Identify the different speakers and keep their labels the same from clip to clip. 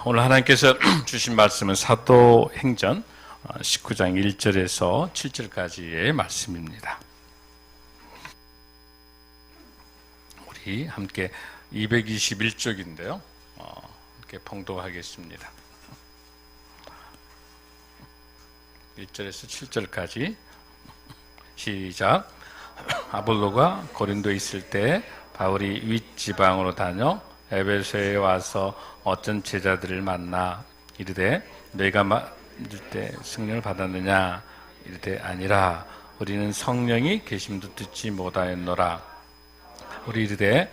Speaker 1: 오늘 하나님께서 주신 말씀은 사도행전 19장 1절에서 7절까지의 말씀입니다. 우리 함께 221쪽인데요. 함께 봉독하겠습니다. 1절에서 7절까지 시작. 아볼로가 고린도에 있을 때 바울이 윗지방으로 다녀 에베소에 와서 어떤 제자들을 만나 이르되 너희가 믿을 때 성령을 받았느냐 이르되 아니라 우리는 성령이 계심도 듣지 못하였노라. 우리 이르되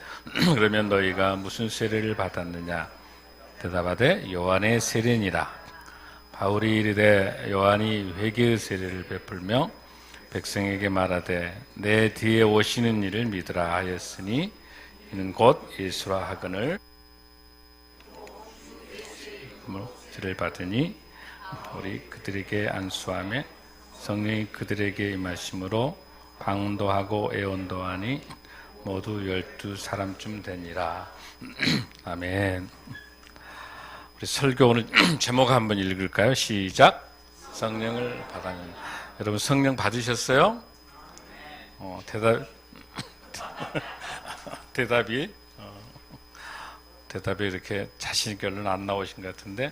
Speaker 1: 그러면 너희가 무슨 세례를 받았느냐 대답하되 요한의 세례니라. 바울이 이르되 요한이 회개의 세례를 베풀며 백성에게 말하되 내 뒤에 오시는 이를 믿으라 하였으니 이는 곧 예수라 하거늘 세례를 받으니 우리 그들에게 안수하며 성령이 그들에게 임하심으로 방언도하고 애언도하니 모두 12사람쯤 되니라. 아멘. 우리 설교 오늘 제목 한번 읽을까요? 시작. 성령을 받았는. 여러분 성령 받으셨어요? 대답이 이렇게 자신있게 얼른 안 나오신 것 같은데,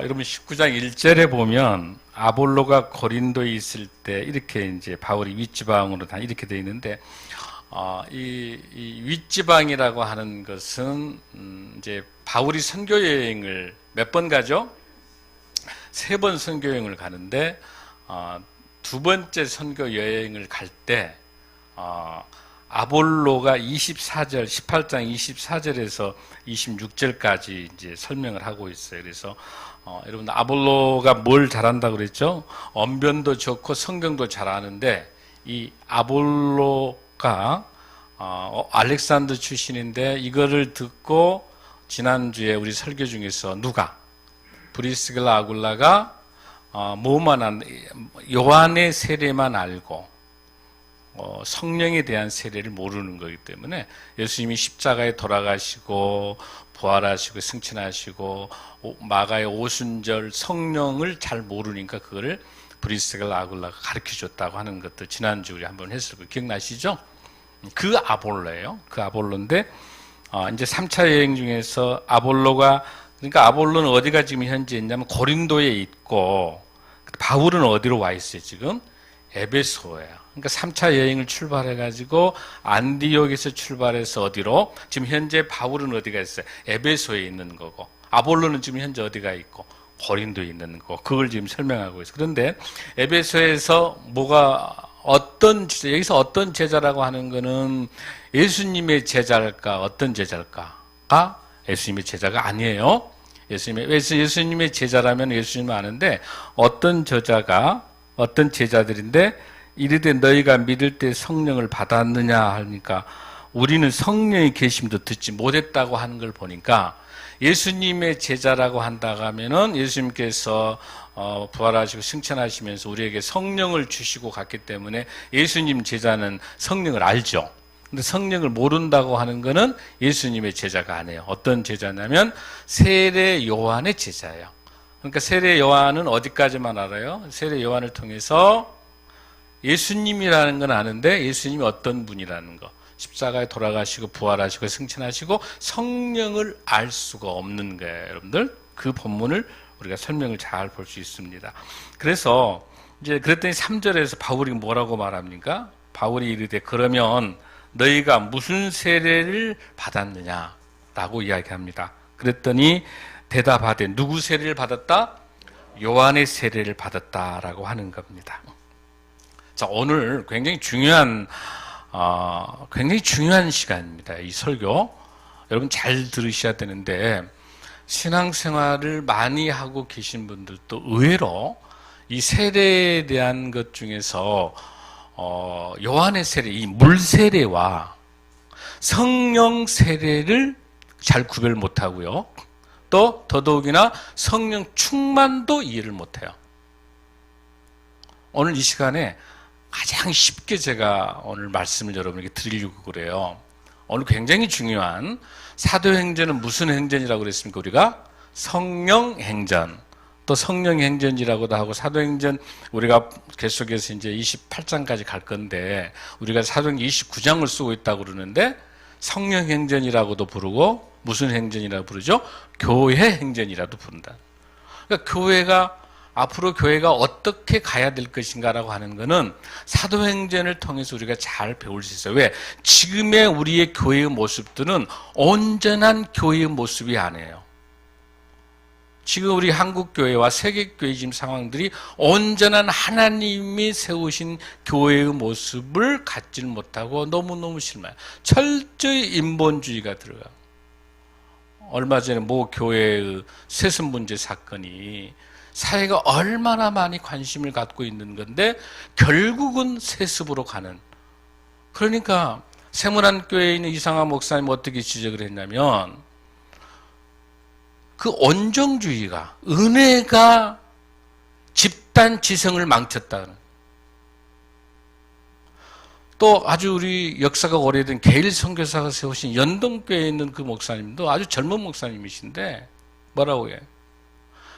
Speaker 1: 여러분 19장 1절에 보면 아볼로가 고린도에 있을 때 이렇게 이제 바울이 윗지방으로 다 이렇게 되어 있는데, 이 윗지방이라고 하는 것은 이제 바울이 선교 여행을 몇 번 가죠? 3번 선교 여행을 가는데, 두 번째 선교 여행을 갈 때 아볼로가 18장 24절에서 26절까지 이제 설명을 하고 있어요. 그래서 여러분 아볼로가 뭘 잘한다고 그랬죠? 언변도 좋고 성경도 잘하는데 이 아볼로가 알렉산더 출신인데 이거를 듣고 지난주에 우리 설교 중에서 누가? 브리스길라 아굴라가 요한의 세례만 알고 성령에 대한 세례를 모르는 거기 때문에 예수님이 십자가에 돌아가시고 부활하시고 승천하시고 마가의 오순절 성령을 잘 모르니까 그거를 브리스길라 아굴라가 가르쳐줬다고 하는 것도 지난주 우리 한번 했을 거 기억나시죠? 그 아볼로예요. 그 아볼로인데 이제 3차 여행 중에서 아볼로가 그러니까 아볼로는 어디가 지금 현재 있냐면 고린도에 있고 바울은 어디로 와 있어요 지금? 에베소예요. 그러니까 3차 여행을 출발해가지고 안디옥에서 출발해서 어디로? 지금 현재 바울은 어디가 있어요? 에베소에 있는 거고 아볼로는 지금 현재 어디가 있고? 고린도에 있는 거고 그걸 지금 설명하고 있어요. 그런데 에베소에서 여기서 어떤 제자라고 하는 거는 예수님의 제자일까? 어떤 제자일까? 예수님의 제자가 아니에요. 예수님의 제자라면 예수님은 아는데 어떤 제자들인데 이르되 너희가 믿을 때 성령을 받았느냐 하니까 우리는 성령의 계심도 듣지 못했다고 하는 걸 보니까 예수님의 제자라고 한다고 하면은 예수님께서 부활하시고 승천하시면서 우리에게 성령을 주시고 갔기 때문에 예수님 제자는 성령을 알죠. 근데 성령을 모른다고 하는 거는 예수님의 제자가 아니에요. 어떤 제자냐면 세례 요한의 제자예요. 그러니까 세례 요한은 어디까지만 알아요? 세례 요한을 통해서 예수님이라는 건 아는데 예수님이 어떤 분이라는 거. 십자가에 돌아가시고 부활하시고 승천하시고 성령을 알 수가 없는 거예요. 여러분들 그 본문을 우리가 설명을 잘 볼 수 있습니다. 그래서 이제 그랬더니 3절에서 바울이 뭐라고 말합니까? 바울이 이르되 그러면 너희가 무슨 세례를 받았느냐라고 이야기합니다. 그랬더니 대답하되 누구 세례를 받았다? 요한의 세례를 받았다라고 하는 겁니다. 자, 오늘 굉장히 중요한 시간입니다. 이 설교 여러분 잘 들으셔야 되는데 신앙생활을 많이 하고 계신 분들도 의외로 이 세례에 대한 것 중에서 요한의 세례, 이 물 세례와 성령 세례를 잘 구별 못하고요. 또 더더욱이나 성령 충만도 이해를 못해요. 오늘 이 시간에 가장 쉽게 제가 오늘 말씀을 여러분에게 드리려고 그래요. 오늘 굉장히 중요한 사도행전은 무슨 행전이라고 그랬습니까? 우리가 성령행전, 또 성령행전이라고도 하고, 사도행전 우리가 계속해서 이제 28장까지 갈 건데 우리가 사도행전 29장을 쓰고 있다고 그러는데 성령행전이라고도 부르고 무슨 행전이라고 부르죠? 교회 행전이라도 부른다. 그러니까 교회가 앞으로 교회가 어떻게 가야 될 것인가라고 하는 것은 사도행전을 통해서 우리가 잘 배울 수 있어요. 왜? 지금의 우리의 교회의 모습들은 온전한 교회의 모습이 아니에요. 지금 우리 한국교회와 세계교회 지금 상황들이 온전한 하나님이 세우신 교회의 모습을 갖지를 못하고 너무너무 실망해요. 철저히 인본주의가 들어가요. 얼마 전에 모 교회의 세습 문제 사건이 사회가 얼마나 많이 관심을 갖고 있는 건데 결국은 세습으로 가는. 그러니까 세문안교회에 있는 이상한 목사님 어떻게 지적을 했냐면 그 온정주의가, 은혜가 집단 지성을 망쳤다는. 또 아주 우리 역사가 오래된 게일 선교사가 세우신 연동교회에 있는 그 목사님도 아주 젊은 목사님이신데 뭐라고 해요?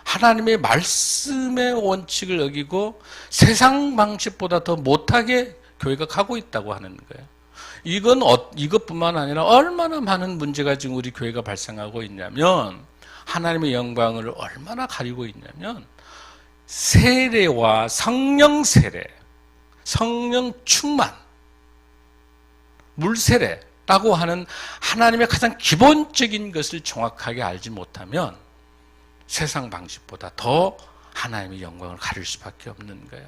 Speaker 1: 하나님의 말씀의 원칙을 어기고 세상 방식보다 더 못하게 교회가 가고 있다고 하는 거예요. 이것뿐만 아니라 얼마나 많은 문제가 지금 우리 교회가 발생하고 있냐면 하나님의 영광을 얼마나 가리고 있냐면 세례와 성령 세례, 성령 충만, 물세례라고 하는 하나님의 가장 기본적인 것을 정확하게 알지 못하면 세상 방식보다 더 하나님의 영광을 가릴 수밖에 없는 거예요.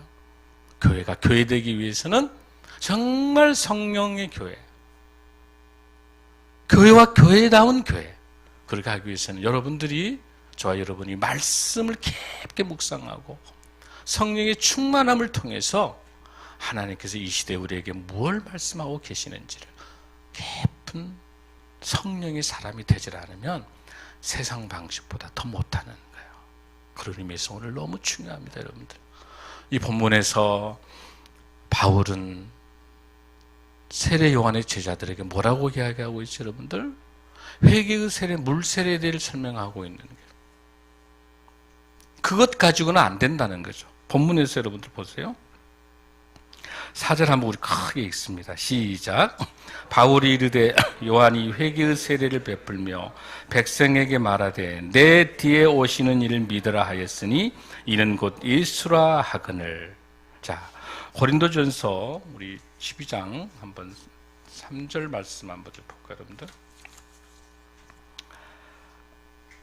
Speaker 1: 교회가 교회되기 위해서는 정말 성령의 교회, 교회와 교회다운 교회, 그렇게 하기 위해서는 여러분들이, 저와 여러분이 말씀을 깊게 묵상하고 성령의 충만함을 통해서 하나님께서 이 시대에 우리에게 뭘 말씀하고 계시는지를 깊은 성령의 사람이 되질 않으면 세상 방식보다 더 못하는 거예요. 그런 의미에서 오늘 너무 중요합니다, 여러분들. 이 본문에서 바울은 세례 요한의 제자들에게 뭐라고 이야기하고 있죠, 여러분들? 회개의 세례, 물세례에 대해 설명하고 있는 거예요. 그것 가지고는 안 된다는 거죠. 본문에서 여러분들 보세요. 4절 한번 우리 크게 읽습니다. 시작. 바울이 이르되 요한이 회개의 세례를 베풀며 백성에게 말하되 내 뒤에 오시는 이를 믿으라 하였으니 이는 곧 예수라 하거늘. 자, 고린도전서 우리 12장 한번 3절 말씀 한번 볼까요, 여러분들?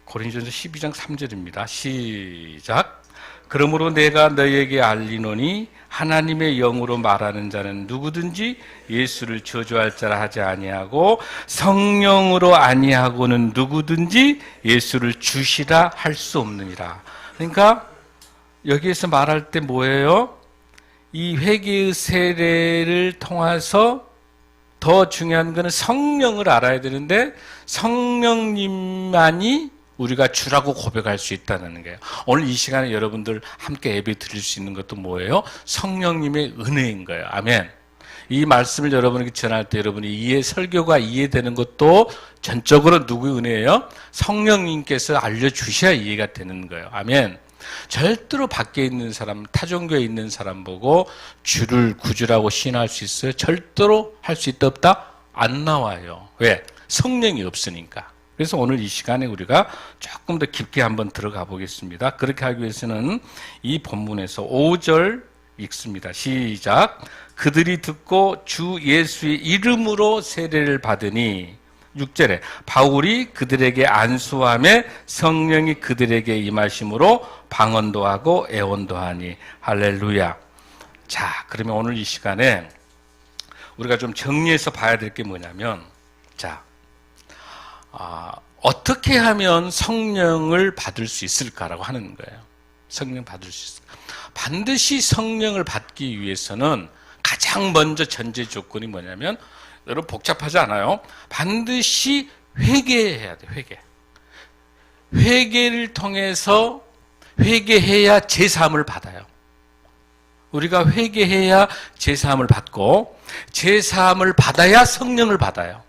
Speaker 1: 고린도전서 12장 3절입니다. 시작. 그러므로 내가 너희에게 알리노니 하나님의 영으로 말하는 자는 누구든지 예수를 저주할 자라 하지 아니하고 성령으로 아니하고는 누구든지 예수를 주시라 할 수 없느니라. 그러니까 여기에서 말할 때 뭐예요? 이 회개의 세례를 통해서 더 중요한 것은 성령을 알아야 되는데 성령님만이 우리가 주라고 고백할 수 있다는 거예요. 오늘 이 시간에 여러분들 함께 예배 드릴 수 있는 것도 뭐예요? 성령님의 은혜인 거예요. 아멘. 이 말씀을 여러분에게 전할 때 여러분이 설교가 이해되는 것도 전적으로 누구의 은혜예요? 성령님께서 알려주셔야 이해가 되는 거예요. 아멘. 절대로 밖에 있는 사람, 타종교에 있는 사람 보고 주를 구주라고 시인할 수 있어요? 절대로 할 수 있다 없다? 안 나와요. 왜? 성령이 없으니까. 그래서 오늘 이 시간에 우리가 조금 더 깊게 한번 들어가 보겠습니다. 그렇게 하기 위해서는 이 본문에서 5절 읽습니다. 시작. 그들이 듣고 주 예수의 이름으로 세례를 받으니 6절에 바울이 그들에게 안수하며 성령이 그들에게 임하심으로 방언도 하고 애원도 하니 할렐루야. 자, 그러면 오늘 이 시간에 우리가 좀 정리해서 봐야 될 게 뭐냐면, 자, 어떻게 하면 성령을 받을 수 있을까라고 하는 거예요. 성령 받을 수 있을까? 반드시 성령을 받기 위해서는 가장 먼저 전제 조건이 뭐냐면, 여러분 복잡하지 않아요? 반드시 회개해야 돼. 회개를 통해서 회개해야 제사함을 받아요. 우리가 회개해야 제사함을 받고 제사함을 받아야 성령을 받아요.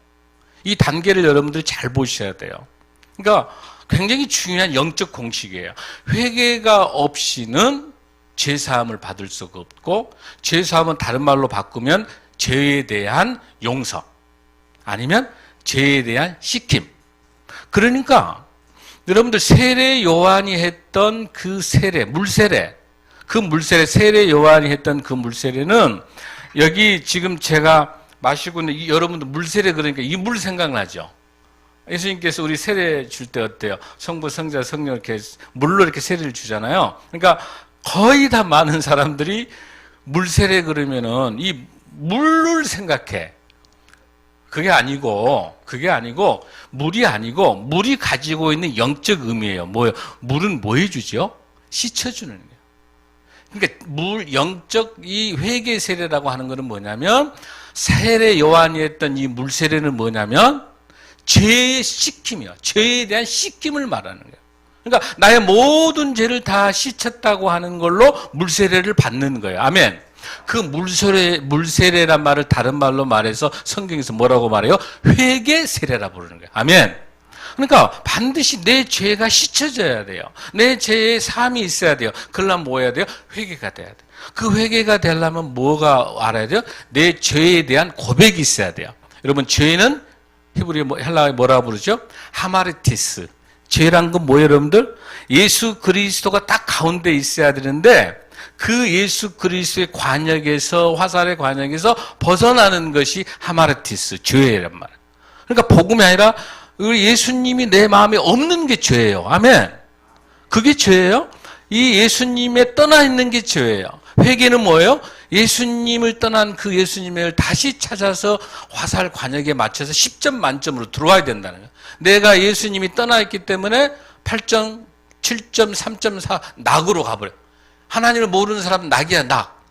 Speaker 1: 이 단계를 여러분들이 잘 보셔야 돼요. 그러니까 굉장히 중요한 영적 공식이에요. 회개가 없이는 죄사함을 받을 수가 없고, 죄사함은 다른 말로 바꾸면 죄에 대한 용서, 아니면 죄에 대한 씻김. 그러니까 여러분들 세례 요한이 했던 그 세례, 물세례, 그 물세례, 세례 요한이 했던 그 물세례는 여기 지금 제가 마시고 있는 여러분들 물세례 그러니까 이 물 생각나죠? 예수님께서 우리 세례 줄 때 어때요? 성부, 성자, 성령 이렇게 물로 이렇게 세례를 주잖아요. 그러니까 거의 다 많은 사람들이 물세례 그러면은 이 물을 생각해. 그게 아니고 물이 가지고 있는 영적 의미예요. 뭐예요? 물은 뭐 해주죠? 씻어주는 거예요. 그러니까 영적 이 회개 세례라고 하는 것은 뭐냐면, 세례 요한이 했던 이 물 세례는 뭐냐면 죄의 씻김이요. 죄에 대한 씻김을 말하는 거예요. 그러니까 나의 모든 죄를 다 씻었다고 하는 걸로 물 세례를 받는 거예요. 아멘. 그 물세례란 말을 다른 말로 말해서 성경에서 뭐라고 말해요? 회개 세례라 부르는 거예요. 아멘. 그러니까 반드시 내 죄가 씻어져야 돼요. 내 죄의 사함이 있어야 돼요. 그러려면 뭐 해야 돼요? 회개가 돼야 돼요. 그 회개가 되려면 뭐가 알아야 돼요? 내 죄에 대한 고백이 있어야 돼요. 여러분, 죄는 히브리 헬라어에 뭐라고 부르죠? 하마르티스. 죄란 건 뭐예요, 여러분들? 예수 그리스도가 딱 가운데 있어야 되는데, 그 예수 그리스도의 관역에서, 화살의 관역에서 벗어나는 것이 하마르티스, 죄란 말이에요. 그러니까 복음이 아니라 예수님이 내 마음에 없는 게 죄예요. 아멘. 그게 죄예요? 이 예수님에 떠나 있는 게 죄예요. 회개는 뭐예요? 예수님을 떠난 그 예수님을 다시 찾아서 화살 관역에 맞춰서 10점 만점으로 들어와야 된다는 거예요. 내가 예수님이 떠나 있기 때문에 8점, 7점, 3.4 낙으로 가버려. 하나님을 모르는 사람은 낙이야, 낙.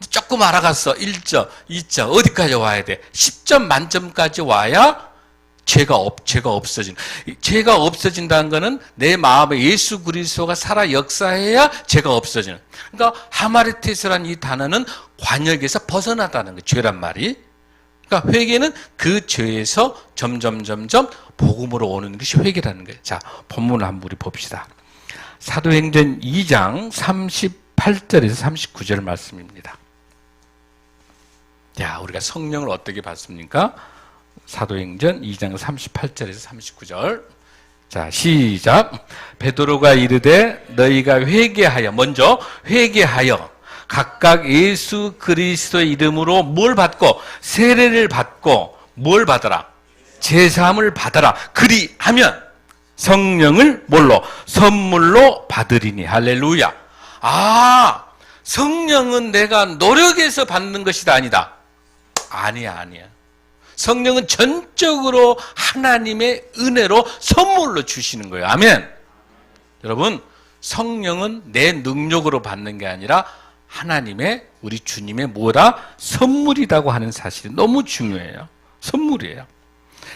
Speaker 1: 조금 알아갔어. 1점, 2점, 어디까지 와야 돼? 10점 만점까지 와야 죄가 없어지는. 죄가 없어진다는 것은 내 마음에 예수 그리스도가 살아 역사해야 죄가 없어지는. 그러니까 하마르티스라는 이 단어는 관역에서 벗어나다는 거예요. 죄란 말이. 그러니까 회개는 그 죄에서 점점 복음으로 오는 것이 회개라는 거예요. 자, 본문을 한번 우리 봅시다. 사도행전 2장 38절에서 39절 말씀입니다. 야, 우리가 성령을 어떻게 받습니까? 사도행전 2장 38절에서 39절. 자, 시작. 베드로가 이르되 너희가 회개하여, 먼저 회개하여 각각 예수 그리스도의 이름으로 뭘 받고? 세례를 받고 뭘 받아라? 제사함을 받아라. 그리하면 성령을 뭘로? 선물로 받으리니. 할렐루야. 아, 성령은 내가 노력해서 받는 것이 아니다. 아니야. 성령은 전적으로 하나님의 은혜로 선물로 주시는 거예요. 아멘. 여러분, 성령은 내 능력으로 받는 게 아니라 하나님의, 우리 주님의 뭐다? 선물이라고 하는 사실이 너무 중요해요. 선물이에요.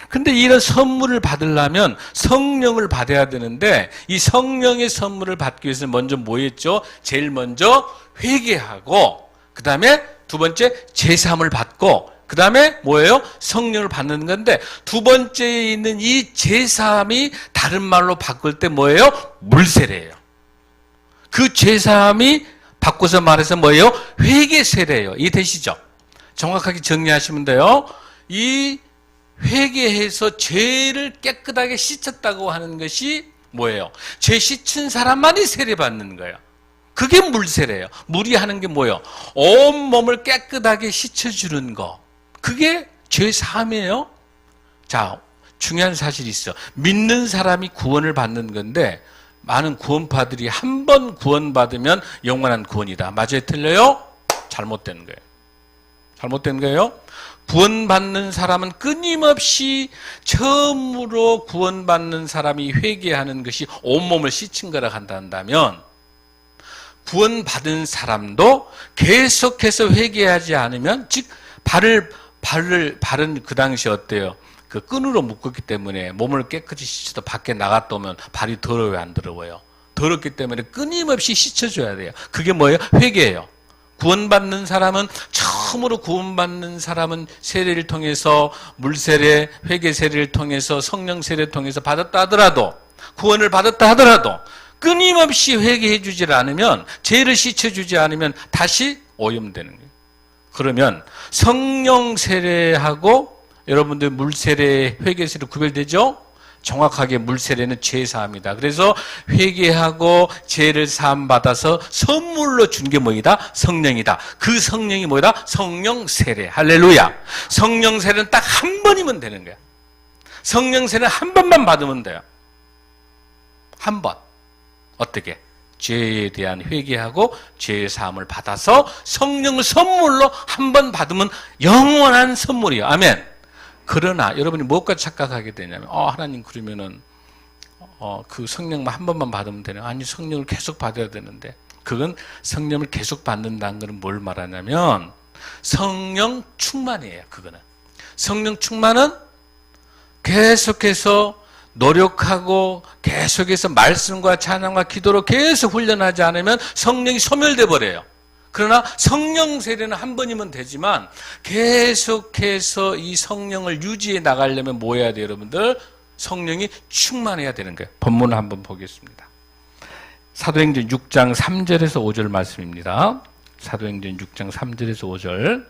Speaker 1: 근데 이런 선물을 받으려면 성령을 받아야 되는데, 이 성령의 선물을 받기 위해서는 먼저 뭐 했죠? 제일 먼저 회개하고, 그 다음에 두 번째 제사함을 받고, 그 다음에 뭐예요? 성령을 받는 건데, 두 번째에 있는 이 제사함이 다른 말로 바꿀 때 뭐예요? 물세례예요. 그 제사함이 바꿔서 말해서 뭐예요? 회개세례예요. 이해되시죠? 정확하게 정리하시면 돼요. 이 회개해서 죄를 깨끗하게 씻었다고 하는 것이 뭐예요? 죄 씻은 사람만이 세례받는 거예요. 그게 물세례예요. 물이 하는 게 뭐예요? 온 몸을 깨끗하게 씻어주는 거. 그게 죄 사함이에요. 자, 중요한 사실이 있어. 믿는 사람이 구원을 받는 건데, 많은 구원파들이 한 번 구원받으면 영원한 구원이다. 맞아요? 틀려요? 잘못된 거예요. 잘못된 거예요. 구원받는 사람은 끊임없이 처음으로 구원받는 사람이 회개하는 것이 온몸을 씻은 거라 한다면, 구원받은 사람도 계속해서 회개하지 않으면, 즉 발은 그 당시 어때요? 그 끈으로 묶었기 때문에 몸을 깨끗이 씻어도 밖에 나갔다 오면 발이 더러워요, 안 더러워요? 더럽기 때문에 끊임없이 씻어줘야 돼요. 그게 뭐예요? 회개예요. 구원받는 사람은 처음으로 구원받는 사람은 세례를 통해서 물세례, 회개 세례를 통해서 성령 세례를 통해서 받았다 하더라도 구원을 받았다 하더라도 끊임없이 회개해 주지 않으면 죄를 씻어주지 않으면 다시 오염되는 거예요. 그러면 성령 세례하고 여러분들 물세례, 회개 세례 구별되죠? 정확하게 물세례는 죄 사함이다. 그래서 회개하고 죄를 사함 받아서 선물로 준 게 뭐이다? 성령이다. 그 성령이 뭐이다? 성령 세례. 할렐루야. 성령 세례는 딱 한 번이면 되는 거야. 성령 세례는 한 번만 받으면 돼요. 한 번. 어떻게? 죄에 대한 회개하고 죄의 사함을 받아서 성령을 선물로 한 번 받으면 영원한 선물이에요. 아멘. 그러나 여러분이 무엇과 착각하게 되냐면 하나님 그러면은 그 성령만 한 번만 받으면 되나? 아니 성령을 계속 받아야 되는데 그건 성령을 계속 받는다는 것은 뭘 말하냐면 성령 충만이에요. 그거는 성령 충만은 계속해서 노력하고 계속해서 말씀과 찬양과 기도로 계속 훈련하지 않으면 성령이 소멸돼 버려요. 그러나 성령 세례는 한 번이면 되지만 계속해서 이 성령을 유지해 나가려면 뭐 해야 돼요, 여러분들? 성령이 충만해야 되는 거예요. 본문을 한번 보겠습니다. 사도행전 6장 3절에서 5절 말씀입니다. 사도행전 6장 3절에서 5절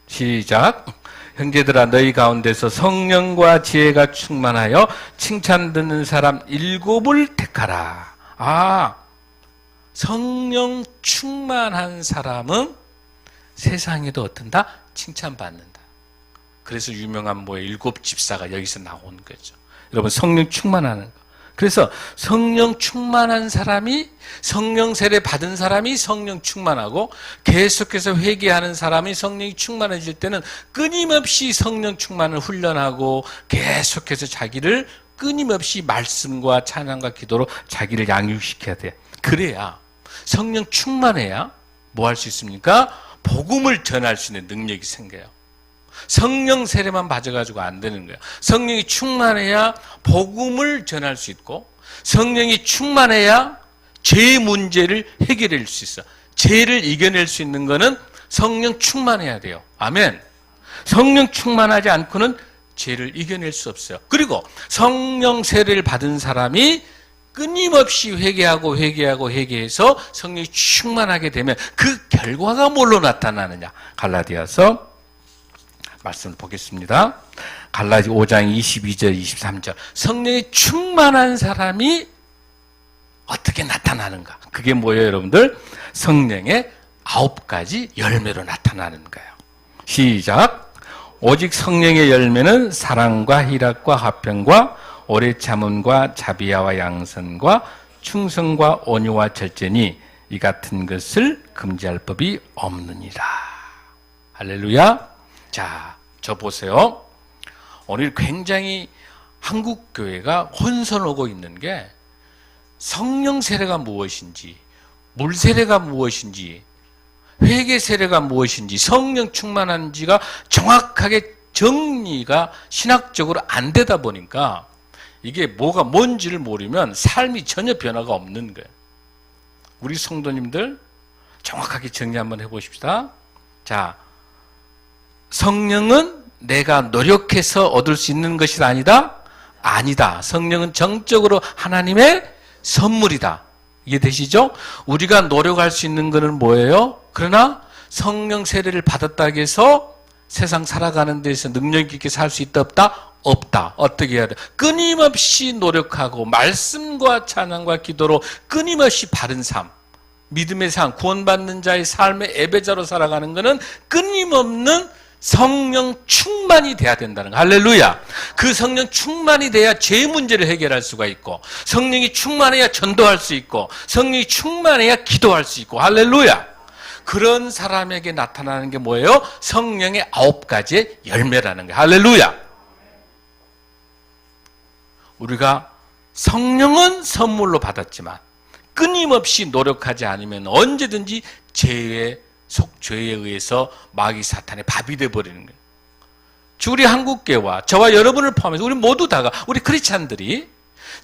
Speaker 1: 시작. 형제들아 너희 가운데서 성령과 지혜가 충만하여 칭찬 듣는 사람 7을 택하라. 성령 충만한 사람은 세상에도 어떤다? 칭찬받는다. 그래서 유명한 일곱 집사가 여기서 나오는 거죠. 여러분 성령 충만하는 거. 그래서 성령 충만한 사람이 성령 세례 받은 사람이 성령 충만하고 계속해서 회개하는 사람이 성령이 충만해질 때는 끊임없이 성령 충만을 훈련하고 계속해서 자기를 끊임없이 말씀과 찬양과 기도로 자기를 양육시켜야 돼. 그래야 성령 충만해야 뭐 할 수 있습니까? 복음을 전할 수 있는 능력이 생겨요. 성령 세례만 받아가지고 안 되는 거예요. 성령이 충만해야 복음을 전할 수 있고 성령이 충만해야 죄 문제를 해결할 수 있어. 죄를 이겨낼 수 있는 거는 성령 충만해야 돼요. 아멘. 성령 충만하지 않고는 죄를 이겨낼 수 없어요. 그리고 성령 세례를 받은 사람이 끊임없이 회개해서 성령이 충만하게 되면 그 결과가 뭘로 나타나느냐? 갈라디아서 말씀을 보겠습니다. 갈라디 5장 22절 23절 성령이 충만한 사람이 어떻게 나타나는가? 그게 뭐예요, 여러분들? 성령의 9가지 열매로 나타나는 거예요. 시작. 오직 성령의 열매는 사랑과 희락과 화평과 오래 참음과 자비와 양선과 충성과 온유와 절제니 이 같은 것을 금지할 법이 없느니라. 할렐루야. 자, 저 보세요. 오늘 굉장히 한국 교회가 혼선하고 있는 게 성령 세례가 무엇인지, 물 세례가 무엇인지, 회개 세례가 무엇인지, 성령 충만한지가 정확하게 정리가 신학적으로 안 되다 보니까 이게 뭐가 뭔지를 모르면 삶이 전혀 변화가 없는 거예요. 우리 성도님들 정확하게 정리 한번 해보십시다. 자, 성령은 내가 노력해서 얻을 수 있는 것이 아니다? 아니다. 성령은 정적으로 하나님의 선물이다. 이해되시죠? 우리가 노력할 수 있는 것은 뭐예요? 그러나 성령 세례를 받았다고 해서 세상 살아가는 데서 능력 있게 살 수 있다 없다? 없다. 어떻게 해야 돼? 끊임없이 노력하고 말씀과 찬양과 기도로 끊임없이 바른 삶, 믿음의 삶, 구원받는 자의 삶의 예배자로 살아가는 것은 끊임없는 성령 충만이 돼야 된다는 거. 할렐루야. 그 성령 충만이 돼야 죄 문제를 해결할 수가 있고, 성령이 충만해야 전도할 수 있고, 성령이 충만해야 기도할 수 있고. 할렐루야. 그런 사람에게 나타나는 게 뭐예요? 성령의 9가지의 열매라는 거예요. 할렐루야. 우리가 성령은 선물로 받았지만 끊임없이 노력하지 않으면 언제든지 죄에 의해서 마귀 사탄의 밥이 되어버리는 거예요. 우리 한국교회와 저와 여러분을 포함해서 우리 모두 다가, 우리 크리스찬들이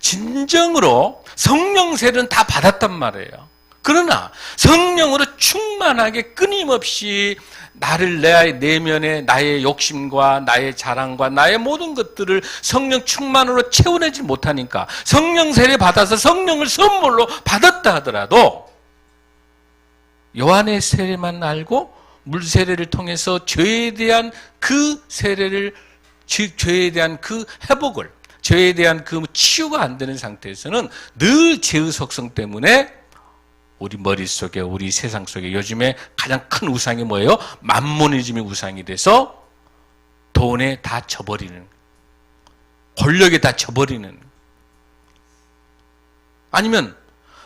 Speaker 1: 진정으로 성령 세례는 다 받았단 말이에요. 그러나 성령으로 충만하게 끊임없이 나를 내 내면에 나의 욕심과 나의 자랑과 나의 모든 것들을 성령 충만으로 채워내지 못하니까 성령 세례 받아서 성령을 선물로 받았다 하더라도 요한의 세례만 알고 물 세례를 통해서 죄에 대한 그 세례를, 즉 죄에 대한 그 회복을, 죄에 대한 그 치유가 안 되는 상태에서는 늘 죄의 속성 때문에 우리 머릿속에, 우리 세상 속에 요즘에 가장 큰 우상이 뭐예요? 만모니즘이 우상이 돼서 돈에 다 져버리는, 권력에 다 져버리는, 아니면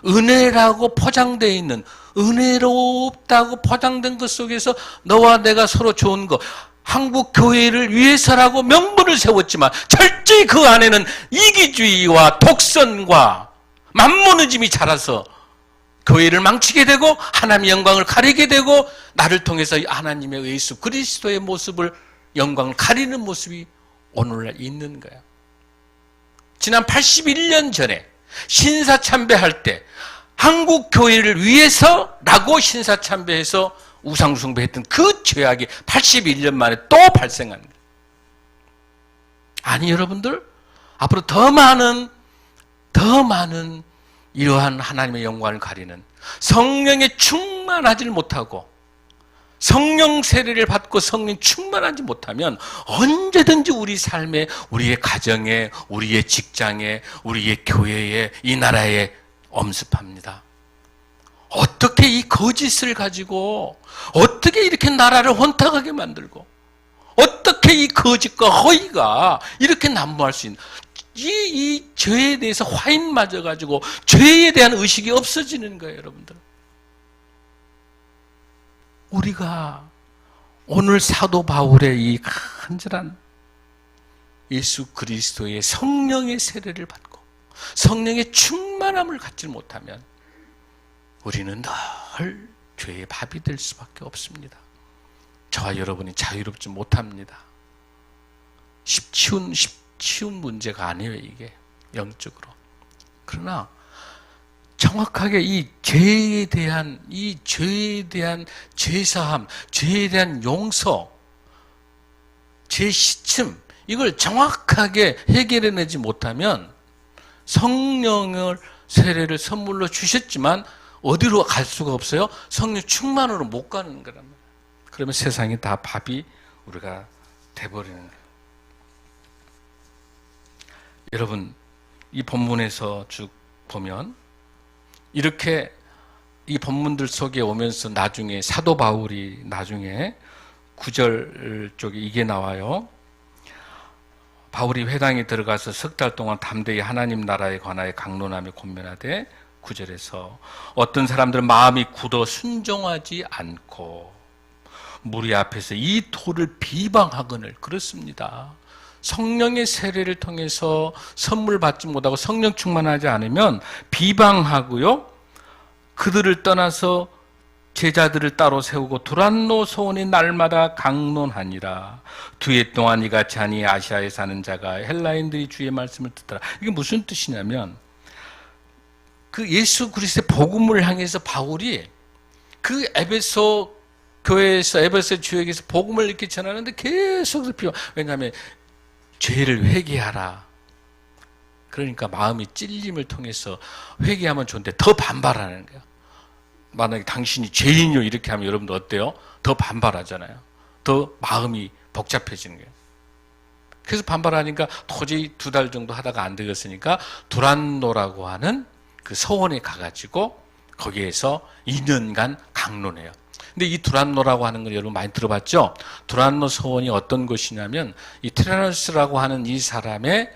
Speaker 1: 은혜라고 포장되어 있는, 은혜롭다고 포장된 것 속에서 너와 내가 서로 좋은 것, 한국 교회를 위해서라고 명분을 세웠지만 철저히 그 안에는 이기주의와 독선과 만모니즘이 자라서 교회를 망치게 되고 하나님의 영광을 가리게 되고 나를 통해서 하나님의 예수 그리스도의 모습을, 영광을 가리는 모습이 오늘날 있는 거야. 지난 81년 전에 신사참배할 때 한국 교회를 위해서라고 신사참배해서 우상숭배했던 그 죄악이 81년 만에 또 발생한 거예요. 아니 여러분들, 앞으로 더 많은 이러한 하나님의 영광을 가리는, 성령에 충만하지 못하고 성령 세례를 받고 성령 충만하지 못하면 언제든지 우리 삶에, 우리의 가정에, 우리의 직장에, 우리의 교회에, 이 나라에 엄습합니다. 어떻게 이 거짓을 가지고 어떻게 이렇게 나라를 혼탁하게 만들고 어떻게 이 거짓과 허위가 이렇게 난무할 수 있는, 이 죄에 대해서 화인 맞아가지고 죄에 대한 의식이 없어지는 거예요, 여러분들. 우리가 오늘 사도 바울의 이 간절한 예수 그리스도의 성령의 세례를 받고 성령의 충만함을 갖지 못하면 우리는 늘 죄의 밥이 될 수밖에 없습니다. 저와 여러분이 자유롭지 못합니다. 쉬운 문제가 아니에요, 이게 영적으로. 그러나 정확하게 이 죄에 대한 죄사함, 죄에 대한 용서, 죄 시침, 이걸 정확하게 해결해내지 못하면 성령을 세례를 선물로 주셨지만 어디로 갈 수가 없어요? 성령 충만으로 못 가는 거란 말이에요. 그러면 세상이 다 밥이 우리가 돼버리는 거예요. 여러분, 이 본문에서 쭉 보면 이렇게 이 본문들 속에 오면서 나중에 사도 바울이 나중에 9절 쪽에 이게 나와요. 바울이 회당에 들어가서 석 달 동안 담대히 하나님 나라에 관하여 강론하며 권면하되 9절에서 어떤 사람들은 마음이 굳어 순종하지 않고 무리 앞에서 이 도를 비방하거늘. 그렇습니다. 성령의 세례를 통해서 선물 받지 못하고 성령 충만하지 않으면 비방하고요, 그들을 떠나서 제자들을 따로 세우고 두란노 소원이 날마다 강론하니라. 두 해 동안 이같이 하니 아시아에 사는 자가 헬라인들이 주의 말씀을 듣더라. 이게 무슨 뜻이냐면 그 예수 그리스도의 복음을 향해서 바울이 그 에베소 교회에서, 에베소 지역에서 복음을 이렇게 전하는데 계속 비방. 왜냐하면 죄를 회개하라. 그러니까 마음이 찔림을 통해서 회개하면 좋은데 더 반발하는 거야. 만약에 당신이 죄인이요 이렇게 하면 여러분들 어때요? 더 반발하잖아요. 더 마음이 복잡해지는 거예요. 그래서 반발하니까 도저히 2달 정도 하다가 안 되겠으니까 두란노라고 하는 그 서원에 가가지고 거기에서 2년간 강론해요. 근데 이 두란노라고 하는 걸 여러분 많이 들어봤죠? 두란노 서원이 어떤 것이냐면 이 티라노스라고 하는 이 사람의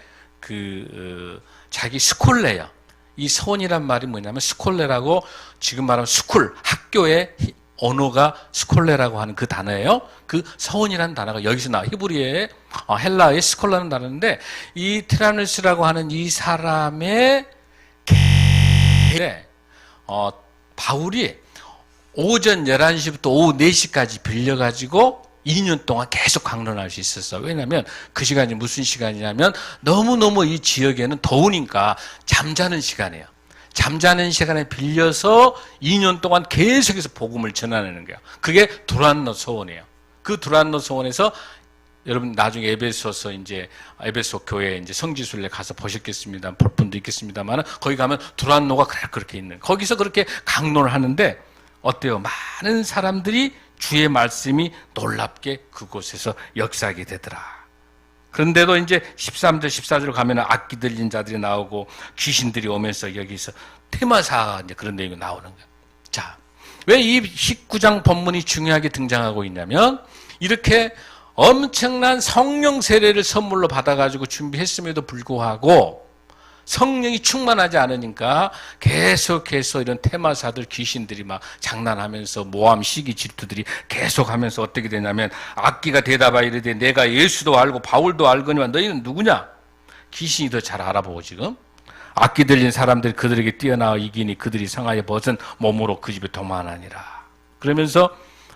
Speaker 1: 자기 스콜레예요. 이 서원이란 말이 뭐냐면 스콜레라고, 지금 말하면 스쿨, 학교의 언어가 스콜레라고 하는 그 단어예요. 그 서원이라는 단어가 여기서 나와. 히브리어의 헬라어의 스콜라는 단어인데 이 티라노스라고 하는 이 사람의 바울이 오전 11시부터 오후 4시까지 빌려가지고 2년 동안 계속 강론할 수 있었어. 왜냐하면 그 시간이 무슨 시간이냐면 너무너무 이 지역에는 더우니까 잠자는 시간이에요. 잠자는 시간에 빌려서 2년 동안 계속해서 복음을 전하는 거예요. 그게 두란노 소원이에요. 그 두란노 소원에서 여러분 나중에 에베소 교회 이제 성지순례 가서 보셨겠습니다. 볼 분도 있겠습니다만 거기 가면 두란노가 그렇게 있는 거기서 그렇게 강론을 하는데 어때요? 많은 사람들이 주의 말씀이 놀랍게 그곳에서 역사하게 되더라. 그런데도 이제 13절, 14절 가면 악기 들린 자들이 나오고 귀신들이 오면서 여기서 테마사 이제 그런 내용이 나오는 거예요. 자, 왜 이 19장 본문이 중요하게 등장하고 있냐면 이렇게 엄청난 성령 세례를 선물로 받아가지고 준비했음에도 불구하고 성령이 충만하지 않으니까 계속해서 이런 테마사들 귀신들이 막 장난하면서 모함 시기 질투들이 계속하면서 어떻게 되냐면 악기가 대답하여 이르되 내가 예수도 알고 바울도 알거니와 너희는 누구냐? 귀신이 더 잘 알아보고 지금 악기 들린 사람들이 그들에게 뛰어나와 이기니 그들이 상하여 벗은 몸으로 그 집에 도망하니라. 그러면서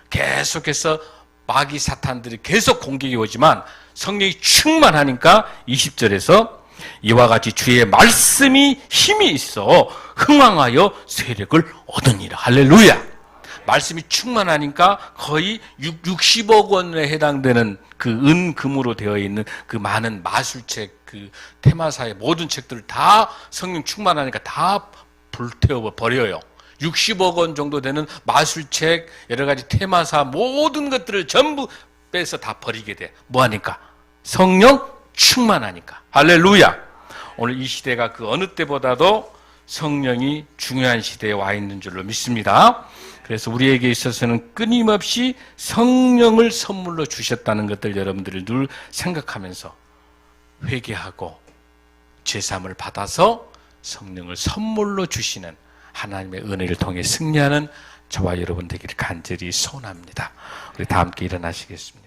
Speaker 1: 계속해서 마귀 사탄들이 계속 공격이 오지만 성령이 충만하니까 20절에서 이와 같이 주의 말씀이 힘이 있어 흥왕하여 세력을 얻으니라. 할렐루야. 말씀이 충만하니까 거의 60억 원에 해당되는 그 은금으로 되어 있는 그 많은 마술책, 그 테마사의 모든 책들을 다 성령 충만하니까 다 불태워 버려요. 60억 원 정도 되는 마술책, 여러 가지 테마사 모든 것들을 전부 빼서 다 버리게 돼. 뭐하니까? 성령 충만하니까. 할렐루야. 오늘 이 시대가 그 어느 때보다도 성령이 중요한 시대에 와 있는 줄로 믿습니다. 그래서 우리에게 있어서는 끊임없이 성령을 선물로 주셨다는 것들 여러분들이 늘 생각하면서 회개하고 제삼을 받아서 성령을 선물로 주시는 하나님의 은혜를 통해 승리하는 저와 여러분 되기를 간절히 소원합니다. 우리 다 함께 일어나시겠습니다.